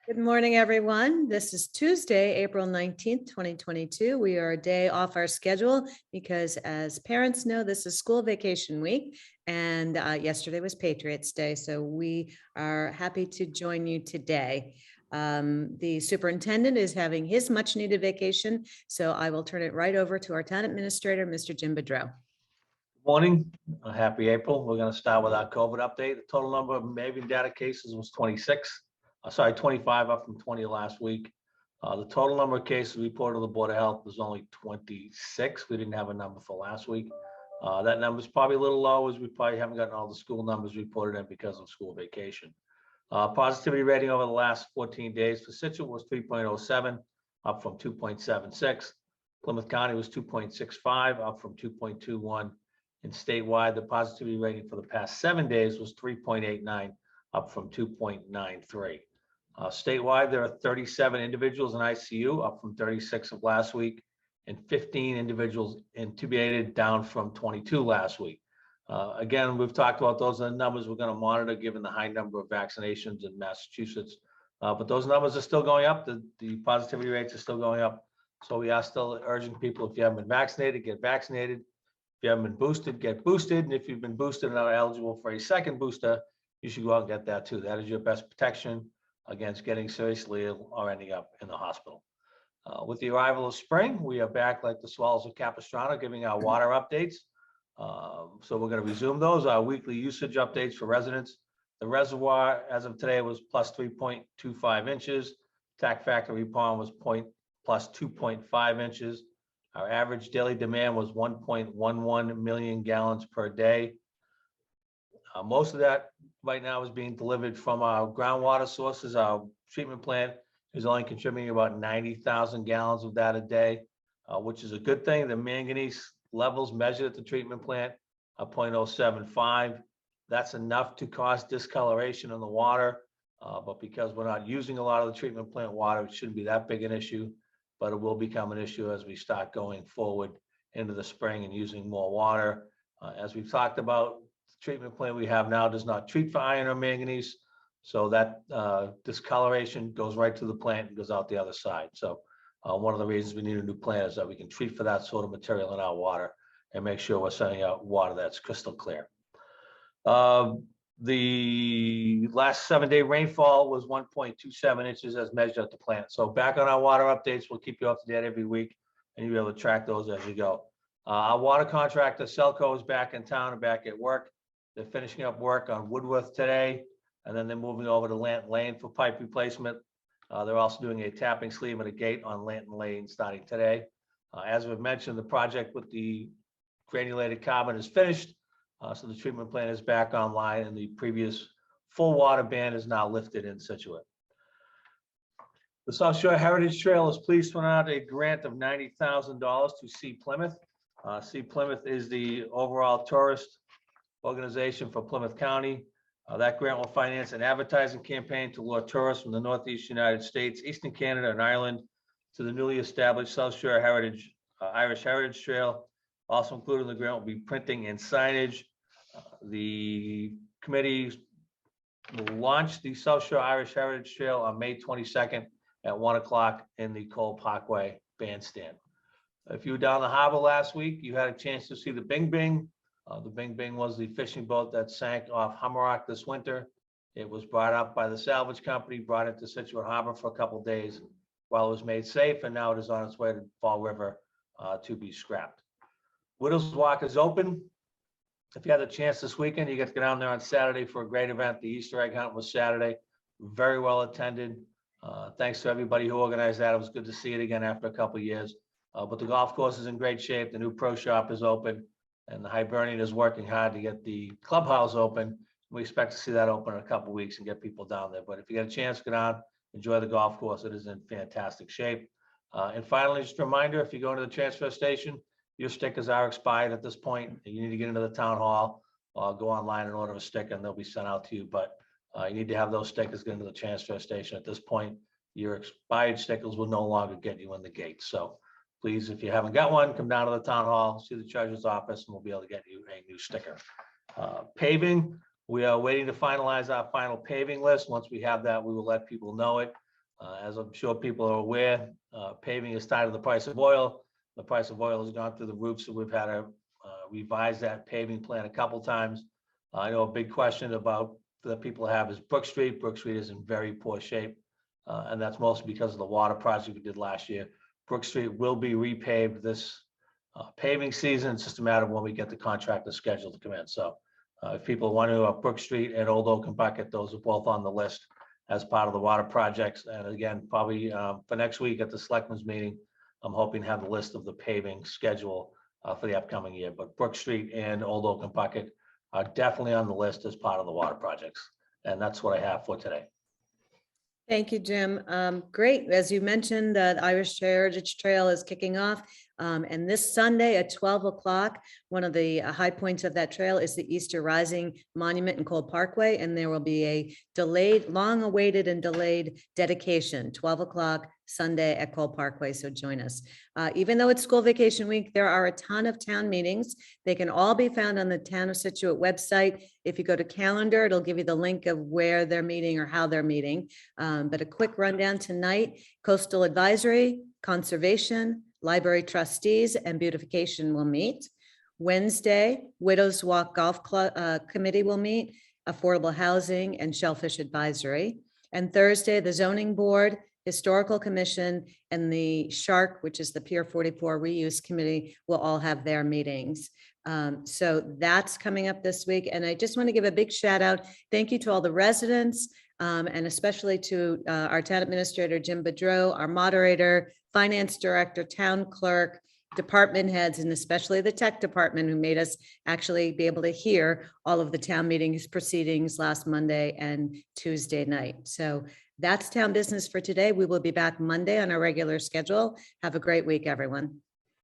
Good morning, everyone. This is Tuesday, April 19th, 2022. We are a day off our schedule because, as parents know, this is school vacation week, and yesterday was Patriots Day, so we are happy to join you today. The superintendent is having his much-needed vacation, so I will turn it right over to our town administrator, Mr. Jim Bedreau. Morning, happy April. We're going to start with our COVID update. The total number of Maven data cases was 26. 25, up from 20 last week. The total number of cases reported to the Board of Health was only 26. We didn't have a number for last week. That number is probably a little low, as we probably haven't gotten all the school numbers reported in because of school vacation. Positivity rating over the last 14 days for Scituate was 3.07, up from 2.76. Plymouth County was 2.65, up from 2.21. And statewide, the positivity rating for the past 7 days was 3.89, up from 2.93. Statewide, there are 37 individuals in ICU, up from 36 of last week, and 15 individuals intubated, down from 22 last week. Again, we've talked about those are the numbers we're going to monitor given the high number of vaccinations in Massachusetts. But those numbers are still going up. The positivity rates are still going up. So we are still urging people, if you haven't been vaccinated, get vaccinated. If you haven't been boosted, get boosted. And if you've been boosted and are eligible for a second booster, you should go out and get that too. That is your best protection against getting seriously ill or ending up in the hospital. With the arrival of spring, we are back like the swallows of Capistrano, giving our water updates. So we're going to resume those, our weekly usage updates for residents. The reservoir, as of today, was plus 3.25 inches. Tack factory pond was plus 2.5 inches. Our average daily demand was 1.11 million gallons per day. Most of that right now is being delivered from our groundwater sources. Our treatment plant is only contributing about 90,000 gallons of that a day, which is a good thing. The manganese levels measured at the treatment plant are 0.075. That's enough to cause discoloration in the water, but because we're not using a lot of the treatment plant water, it shouldn't be that big an issue, but it will become an issue as we start going forward into the spring and using more water. As we've talked about, treatment plant we have now does not treat for iron or manganese, so that discoloration goes right to the plant and goes out the other side. So one of the reasons we need a new plant is that we can treat for that sort of material in our water and make sure we're sending out water that's crystal clear. The last 7-day rainfall was 1.27 inches as measured at the plant. So back on our water updates, we'll keep you up to date every week and you'll be able to track those as you go. Our water contractor, Selco, is back in town and back at work. They're finishing up work on Woodworth today, and then they're moving over to Lanton Lane for pipe replacement. They're also doing a tapping sleeve and a gate on Lanton Lane starting today. As we've mentioned, the project with the granulated carbon is finished, so the treatment plant is back online, and the previous full water ban is now lifted in Scituate. The South Shore Heritage Trail is pleased to announce a grant of $90,000 to See Plymouth. See Plymouth is the overall tourist organization for Plymouth County. That grant will finance an advertising campaign to lure tourists from the Northeast United States, Eastern Canada, and Ireland to the newly established South Shore Heritage Irish Heritage Trail. Also included in the grant will be printing and signage. The committee will launch the South Shore Irish Heritage Trail on May 22nd at 1 o'clock in the Cole Parkway Bandstand. If you were down the harbor last week, you had a chance to see the Bing Bing. The Bing Bing was the fishing boat that sank off Hummerock this winter. It was brought up by the salvage company, brought into Scituate Harbor for a couple of days while it was made safe, and now it is on its way to Fall River to be scrapped. Widows Walk is open. If you had a chance this weekend, you get to go down there on Saturday for a great event. The Easter egg hunt was Saturday, very well attended. Thanks to everybody who organized that. It was good to see it again after a couple of years. But the golf course is in great shape. The new pro shop is open, and the Hibernian is working hard to get the clubhouse open. We expect to see that open in a couple of weeks and get people down there. But if you get a chance, go down, enjoy the golf course. It is in fantastic shape. And finally, just a reminder, if you go to the transfer station, your stickers are expired at this point. You need to get into the town hall or go online and order a sticker, and they'll be sent out to you. But you need to have those stickers get into the transfer station. At this point, your expired stickers will no longer get you in the gate. So please, if you haven't got one, come down to the town hall, see the treasurer's office, and we'll be able to get you a new sticker. Paving, we are waiting to finalize our final paving list. Once we have that, we will let people know it. As I'm sure people are aware, paving is tied to the price of oil. The price of oil has gone through the roof, so we've had to revise that paving plan a couple times. I know a big question about that people have is Brook Street. Brook Street is in very poor shape, and that's mostly because of the water project we did last year. Brook Street will be repaved this paving season. It's just a matter of when we get the contractor scheduled to come in. So if people want to, Brook Street and Old Oaken Bucket, those are both on the list as part of the water projects. And again, probably for next week at the selectmen's meeting, I'm hoping to have the list of the paving schedule for the upcoming year. But Brook Street and Old Oaken Bucket are definitely on the list as part of the water projects. And that's what I have for today. Thank you, Jim. Great. As you mentioned, the Irish Heritage Trail is kicking off. And this Sunday at 12 o'clock, one of the high points of that trail is the Easter Rising Monument in Cole Parkway. And there will be a delayed, long awaited and delayed dedication, 12 o'clock Sunday at Cole Parkway. So join us. Even though it's school vacation week, there are a ton of town meetings. They can all be found on the Town of Scituate website. If you go to calendar, it'll give you the link of where they're meeting or how they're meeting. But a quick rundown tonight: Coastal Advisory, Conservation, Library Trustees, and Beautification will meet. Wednesday, Widows Walk Golf Club Committee will meet, Affordable Housing and Shellfish Advisory. And Thursday, the Zoning Board, Historical Commission, and the Shark, which is the Pier 44 Reuse Committee, will all have their meetings. So that's coming up this week. And I just want to give a big shout out. Thank you to all the residents, and especially to our town administrator, Jim Bedreau, our moderator, finance director, town clerk, department heads, and especially the tech department, who made us actually be able to hear all of the town meetings proceedings last Monday and Tuesday night. So that's town business for today. We will be back Monday on our regular schedule. Have a great week, everyone.